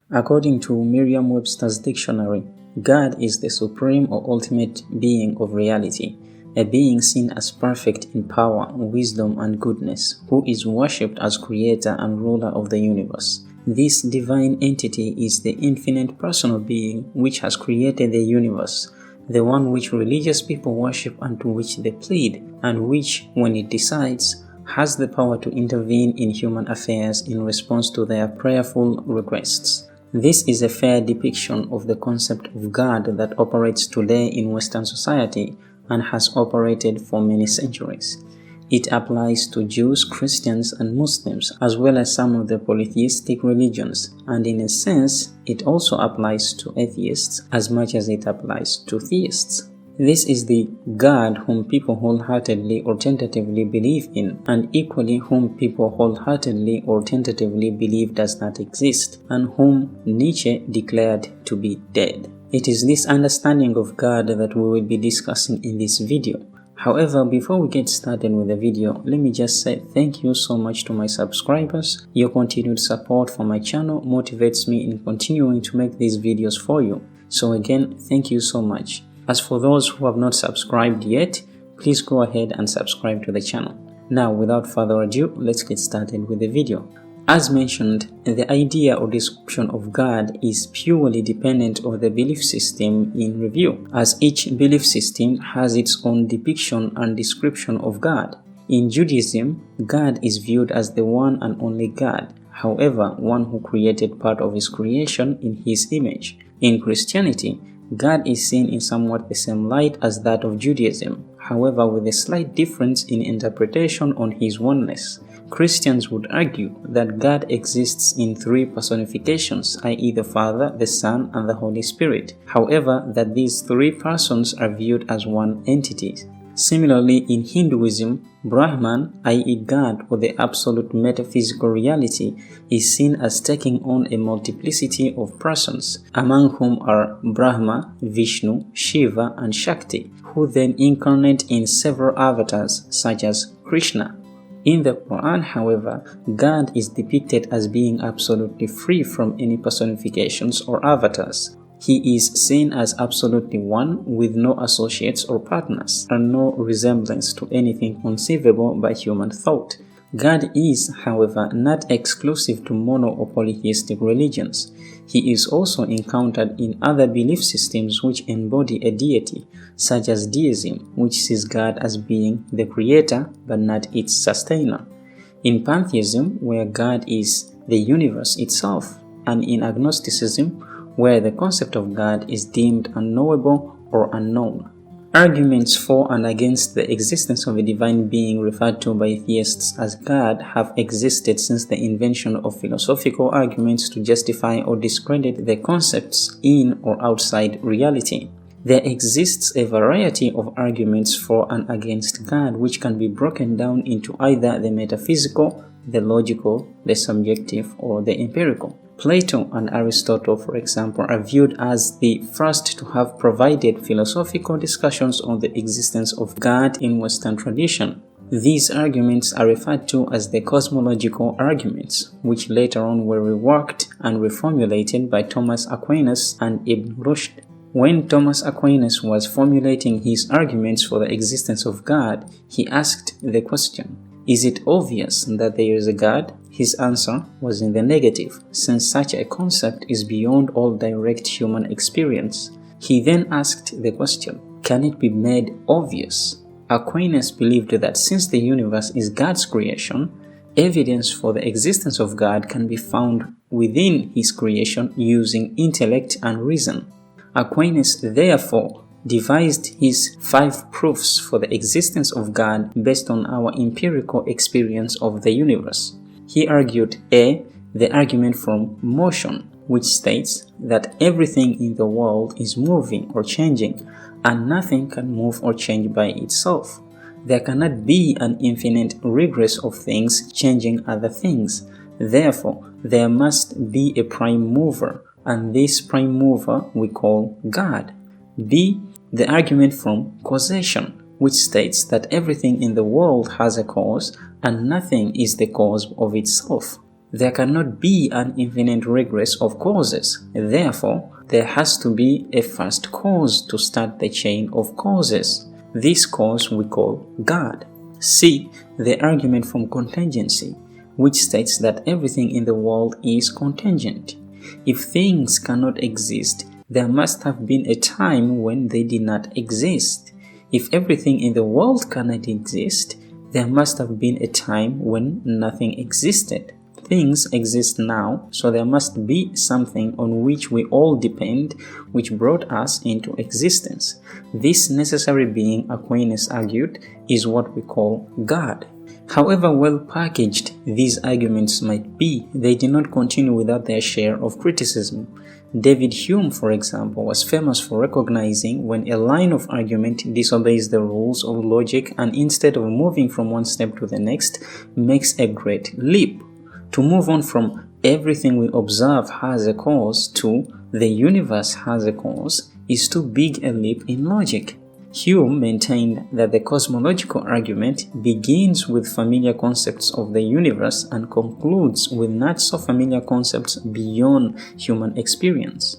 According to Merriam-Webster's dictionary, God is the supreme or ultimate being of reality, a being seen as perfect in power, wisdom, and goodness, who is worshipped as creator and ruler of the universe. This divine entity is the infinite personal being which has created the universe, the one which religious people worship and to which they plead, and which, when it decides, has the power to intervene in human affairs in response to their prayerful requests. This is a fair depiction of the concept of God that operates today in Western society and has operated for many centuries. It applies to Jews, Christians, and Muslims, as well as some of the polytheistic religions, and in a sense, it also applies to atheists as much as it applies to theists. This is the God whom people wholeheartedly or tentatively believe in, and equally whom people wholeheartedly or tentatively believe does not exist, and whom Nietzsche declared to be dead. It is this understanding of God that we will be discussing in this video. However, before we get started with the video, let me just say thank you so much to my subscribers. Your continued support for my channel motivates me in continuing to make these videos for you. So again, thank you so much. As for those who have not subscribed yet, please go ahead and subscribe to the channel. Now, without further ado, let's get started with the video. As mentioned, the idea or description of God is purely dependent on the belief system in review, as each belief system has its own depiction and description of God. In Judaism, God is viewed as the one and only God, however, one who created part of his creation in his image. In Christianity, God is seen in somewhat the same light as that of Judaism, however with a slight difference in interpretation on his oneness. Christians would argue that God exists in three personifications, i.e. the Father, the Son, and the Holy Spirit, however that these three persons are viewed as one entity. Similarly, in Hinduism, Brahman, i.e. God or the absolute metaphysical reality, is seen as taking on a multiplicity of persons, among whom are Brahma, Vishnu, Shiva, and Shakti, who then incarnate in several avatars such as Krishna. In the Quran, however, God is depicted as being absolutely free from any personifications or avatars. He is seen as absolutely one with no associates or partners, and no resemblance to anything conceivable by human thought. God is, however, not exclusive to mono or polytheistic religions. He is also encountered in other belief systems which embody a deity, such as deism, which sees God as being the creator but not its sustainer. In pantheism, where God is the universe itself, and in agnosticism, where the concept of God is deemed unknowable or unknown. Arguments for and against the existence of a divine being referred to by theists as God have existed since the invention of philosophical arguments to justify or discredit the concepts in or outside reality. There exists a variety of arguments for and against God which can be broken down into either the metaphysical, the logical, the subjective, or the empirical. Plato and Aristotle, for example, are viewed as the first to have provided philosophical discussions on the existence of God in Western tradition. These arguments are referred to as the Cosmological Arguments, which later on were reworked and reformulated by Thomas Aquinas and Ibn Rushd. When Thomas Aquinas was formulating his arguments for the existence of God, he asked the question, "Is it obvious that there is a God?" His answer was in the negative, since such a concept is beyond all direct human experience. He then asked the question, "Can it be made obvious?" Aquinas believed that since the universe is God's creation, evidence for the existence of God can be found within his creation using intellect and reason. Aquinas therefore devised his 5 proofs for the existence of God based on our empirical experience of the universe. He argued A. The argument from motion, which states that everything in the world is moving or changing, and nothing can move or change by itself. There cannot be an infinite regress of things changing other things. Therefore, there must be a prime mover, and this prime mover we call God. B. The argument from causation, which states that everything in the world has a cause and nothing is the cause of itself. There cannot be an infinite regress of causes. Therefore, there has to be a first cause to start the chain of causes. This cause we call God. See the argument from Contingency, which states that everything in the world is contingent. If things cannot exist, there must have been a time when they did not exist. If everything in the world cannot exist, there must have been a time when nothing existed. Things exist now, so there must be something on which we all depend, which brought us into existence. This necessary being, Aquinas argued, is what we call God. However well packaged these arguments might be, they did not continue without their share of criticism. David Hume, for example, was famous for recognizing when a line of argument disobeys the rules of logic and instead of moving from one step to the next, makes a great leap. To move on from everything we observe has a cause to the universe has a cause is too big a leap in logic. Hume maintained that the cosmological argument begins with familiar concepts of the universe and concludes with not so familiar concepts beyond human experience.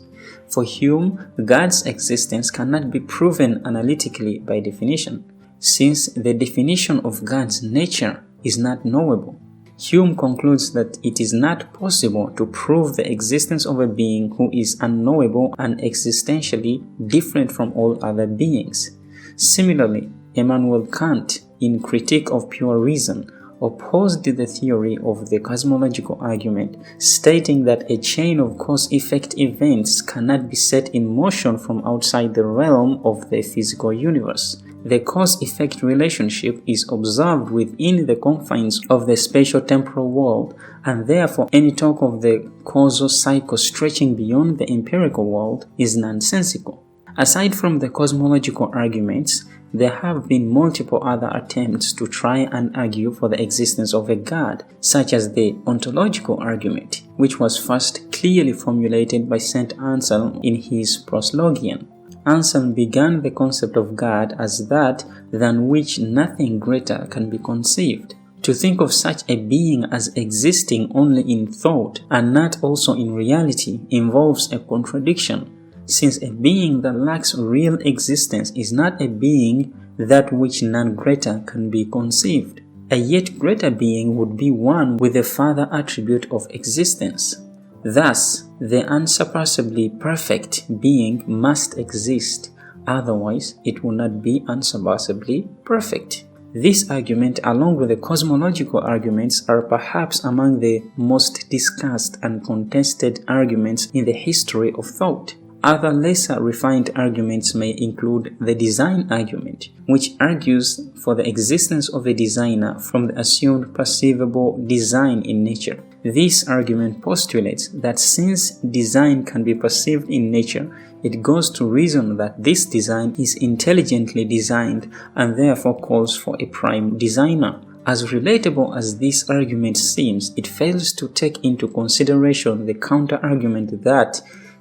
For Hume, God's existence cannot be proven analytically by definition, since the definition of God's nature is not knowable. Hume concludes that it is not possible to prove the existence of a being who is unknowable and existentially different from all other beings. Similarly, Immanuel Kant, in Critique of Pure Reason, opposed the theory of the cosmological argument, stating that a chain of cause-effect events cannot be set in motion from outside the realm of the physical universe. The cause-effect relationship is observed within the confines of the spatio-temporal world, and therefore any talk of the causal cycle stretching beyond the empirical world is nonsensical. Aside from the cosmological arguments, there have been multiple other attempts to try and argue for the existence of a God, such as the Ontological Argument, which was first clearly formulated by St. Anselm in his Proslogion. Anselm began the concept of God as that than which nothing greater can be conceived. To think of such a being as existing only in thought and not also in reality involves a contradiction, since a being that lacks real existence is not a being that which none greater can be conceived. A yet greater being would be one with a further attribute of existence. Thus, the unsurpassably perfect being must exist, otherwise it will not be unsurpassably perfect. This argument, along with the cosmological arguments, are perhaps among the most discussed and contested arguments in the history of thought. Other lesser refined arguments may include the design argument, which argues for the existence of a designer from the assumed perceivable design in nature. This argument postulates that since design can be perceived in nature, it goes to reason that this design is intelligently designed and therefore calls for a prime designer. As relatable as this argument seems, it fails to take into consideration the counter-argument that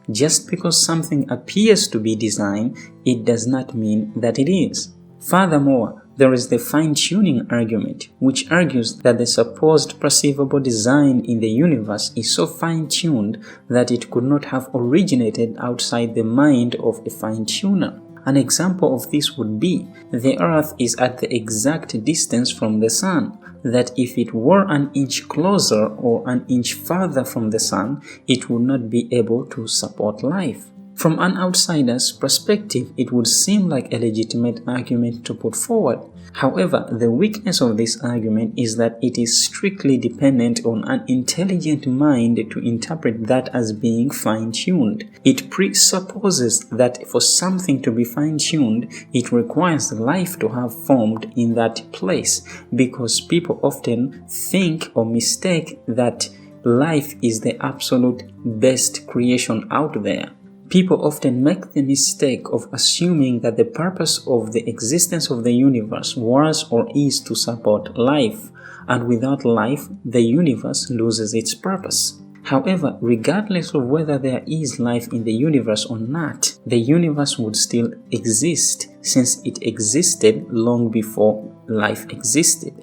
just because something appears to be designed, it does not mean that it is. Furthermore, there is the fine-tuning argument, which argues that the supposed perceivable design in the universe is so fine-tuned that it could not have originated outside the mind of a fine-tuner. An example of this would be, the Earth is at the exact distance from the Sun, that if it were an inch closer or an inch farther from the Sun, it would not be able to support life. From an outsider's perspective, it would seem like a legitimate argument to put forward. However, the weakness of this argument is that it is strictly dependent on an intelligent mind to interpret that as being fine-tuned. It presupposes that for something to be fine-tuned, it requires life to have formed in that place, because people often think or mistake that life is the absolute best creation out there. People often make the mistake of assuming that the purpose of the existence of the universe was or is to support life, and without life, the universe loses its purpose. However, regardless of whether there is life in the universe or not, the universe would still exist, since it existed long before life existed.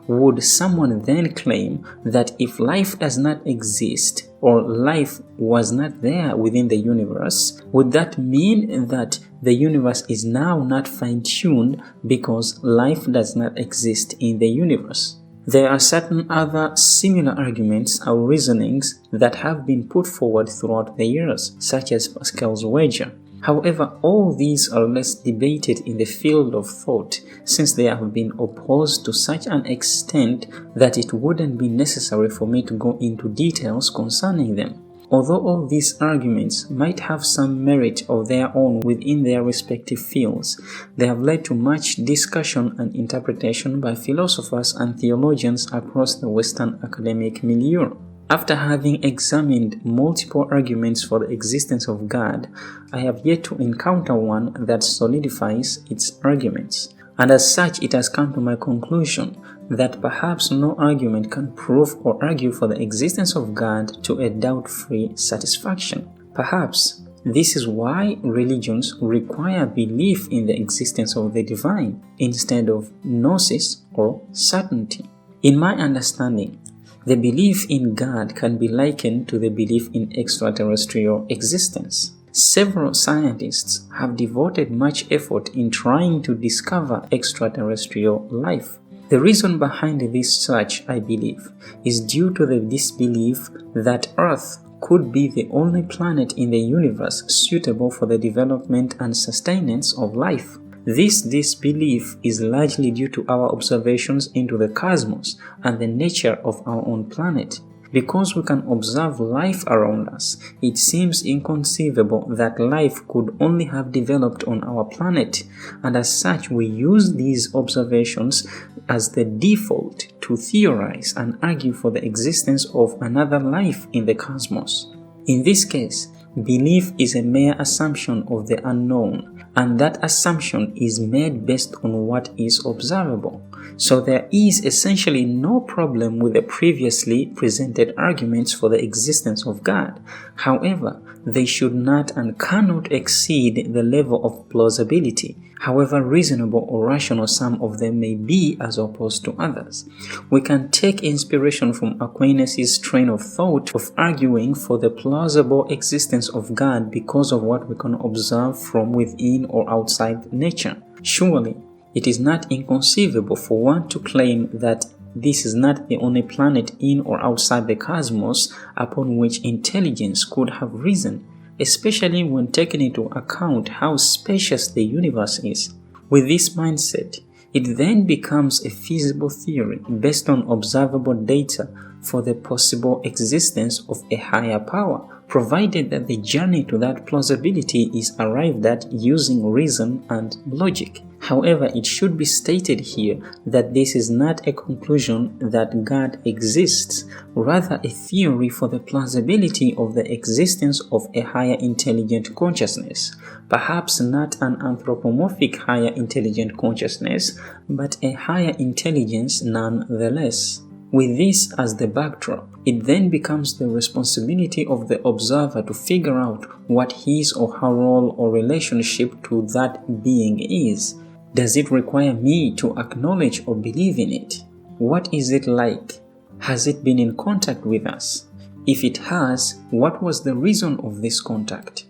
would someone then claim that if life does not exist or life was not there within the universe, would that mean that the universe is now not fine-tuned because life does not exist in the universe? There are certain other similar arguments or reasonings that have been put forward throughout the years, such as Pascal's wager. However, all these are less debated in the field of thought, since they have been opposed to such an extent that it wouldn't be necessary for me to go into details concerning them. Although all these arguments might have some merit of their own within their respective fields, they have led to much discussion and interpretation by philosophers and theologians across the Western academic milieu. After having examined multiple arguments for the existence of God, I have yet to encounter one that solidifies its arguments, and as such it has come to my conclusion that perhaps no argument can prove or argue for the existence of God to a doubt-free satisfaction. Perhaps this is why religions require belief in the existence of the divine instead of gnosis or certainty. In my understanding, the belief in God can be likened to the belief in extraterrestrial existence. Several scientists have devoted much effort in trying to discover extraterrestrial life. The reason behind this search, I believe, is due to the disbelief that Earth could be the only planet in the universe suitable for the development and sustenance of life. This disbelief is largely due to our observations into the cosmos and the nature of our own planet. Because we can observe life around us, it seems inconceivable that life could only have developed on our planet, and as such we use these observations as the default to theorize and argue for the existence of another life in the cosmos. In this case, belief is a mere assumption of the unknown, and that assumption is made based on what is observable. So there is essentially no problem with the previously presented arguments for the existence of God. However, they should not and cannot exceed the level of plausibility, however reasonable or rational some of them may be as opposed to others. We can take inspiration from Aquinas' train of thought of arguing for the plausible existence of God because of what we can observe from within or outside nature. Surely, it is not inconceivable for one to claim that this is not the only planet in or outside the cosmos upon which intelligence could have risen, especially when taking into account how spacious the universe is. With this mindset, it then becomes a feasible theory based on observable data for the possible existence of a higher power, provided that the journey to that plausibility is arrived at using reason and logic. However, it should be stated here that this is not a conclusion that God exists, rather a theory for the plausibility of the existence of a higher intelligent consciousness, perhaps not an anthropomorphic higher intelligent consciousness, but a higher intelligence nonetheless. With this as the backdrop, it then becomes the responsibility of the observer to figure out what his or her role or relationship to that being is. Does it require me to acknowledge or believe in it? What is it like? Has it been in contact with us? If it has, what was the reason of this contact?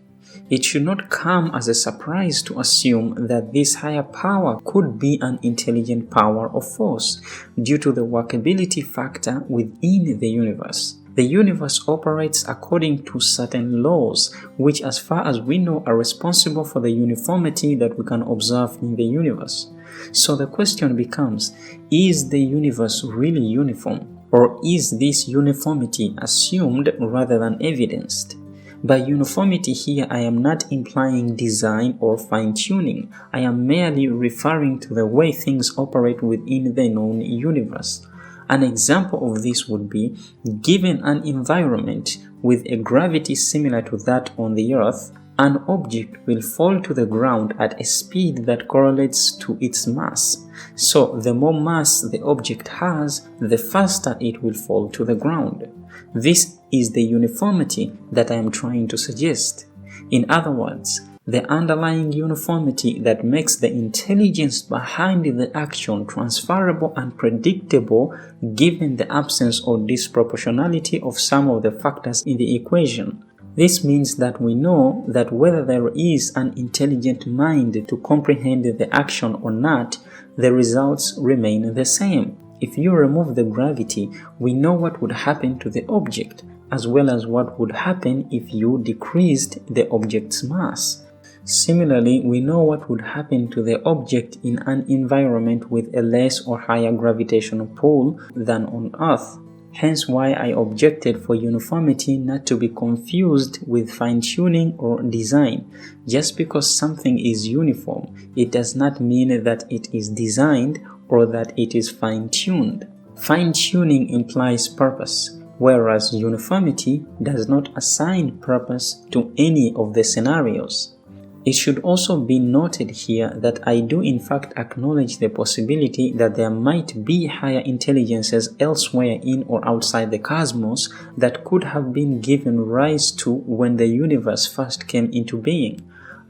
It should not come as a surprise to assume that this higher power could be an intelligent power or force due to the workability factor within the universe. The universe operates according to certain laws, which as far as we know are responsible for the uniformity that we can observe in the universe. So the question becomes, is the universe really uniform? Or is this uniformity assumed rather than evidenced? By uniformity here, I am not implying design or fine-tuning. I am merely referring to the way things operate within the known universe. An example of this would be, given an environment with a gravity similar to that on the Earth, an object will fall to the ground at a speed that correlates to its mass. So, the more mass the object has, the faster it will fall to the ground. This is the uniformity that I am trying to suggest. In other words, the underlying uniformity that makes the intelligence behind the action transferable and predictable given the absence or disproportionality of some of the factors in the equation. This means that we know that whether there is an intelligent mind to comprehend the action or not, the results remain the same. If you remove the gravity, we know what would happen to the object, as well as what would happen if you decreased the object's mass. Similarly, we know what would happen to the object in an environment with a less or higher gravitational pull than on Earth. Hence why I objected for uniformity not to be confused with fine-tuning or design. Just because something is uniform, it does not mean that it is designed or that it is fine-tuned. Fine-tuning implies purpose, whereas uniformity does not assign purpose to any of the scenarios. It should also be noted here that I do in fact acknowledge the possibility that there might be higher intelligences elsewhere in or outside the cosmos that could have been given rise to when the universe first came into being.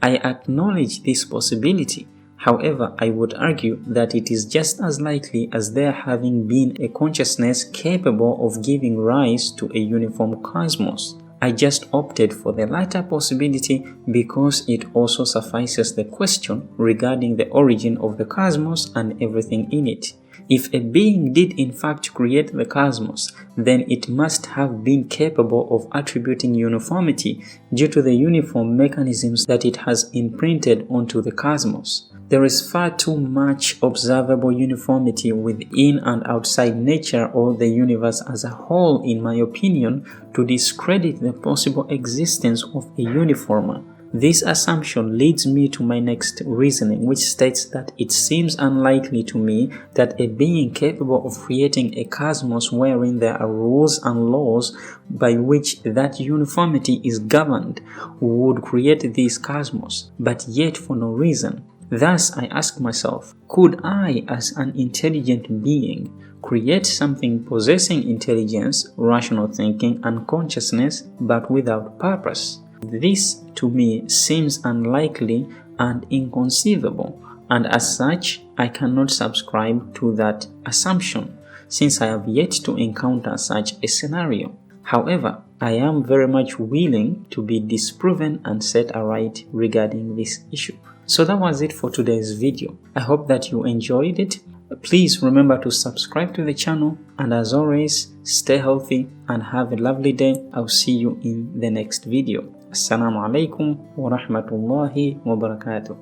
I acknowledge this possibility. However, I would argue that it is just as likely as there having been a consciousness capable of giving rise to a uniform cosmos. I just opted for the latter possibility because it also suffices the question regarding the origin of the cosmos and everything in it. If a being did in fact create the cosmos, then it must have been capable of attributing uniformity due to the uniform mechanisms that it has imprinted onto the cosmos. There is far too much observable uniformity within and outside nature or the universe as a whole, in my opinion, to discredit the possible existence of a uniformer. This assumption leads me to my next reasoning, which states that it seems unlikely to me that a being capable of creating a cosmos wherein there are rules and laws by which that uniformity is governed would create this cosmos, but yet for no reason. Thus, I ask myself, could I, as an intelligent being, create something possessing intelligence, rational thinking, and consciousness, but without purpose? This, to me, seems unlikely and inconceivable, and as such, I cannot subscribe to that assumption, since I have yet to encounter such a scenario. However, I am very much willing to be disproven and set aright regarding this issue. So that was it for today's video. I hope that you enjoyed it. Please remember to subscribe to the channel, and as always, stay healthy and have a lovely day. I'll see you in the next video. Assalamu alaikum wa rahmatullahi wa barakatuh.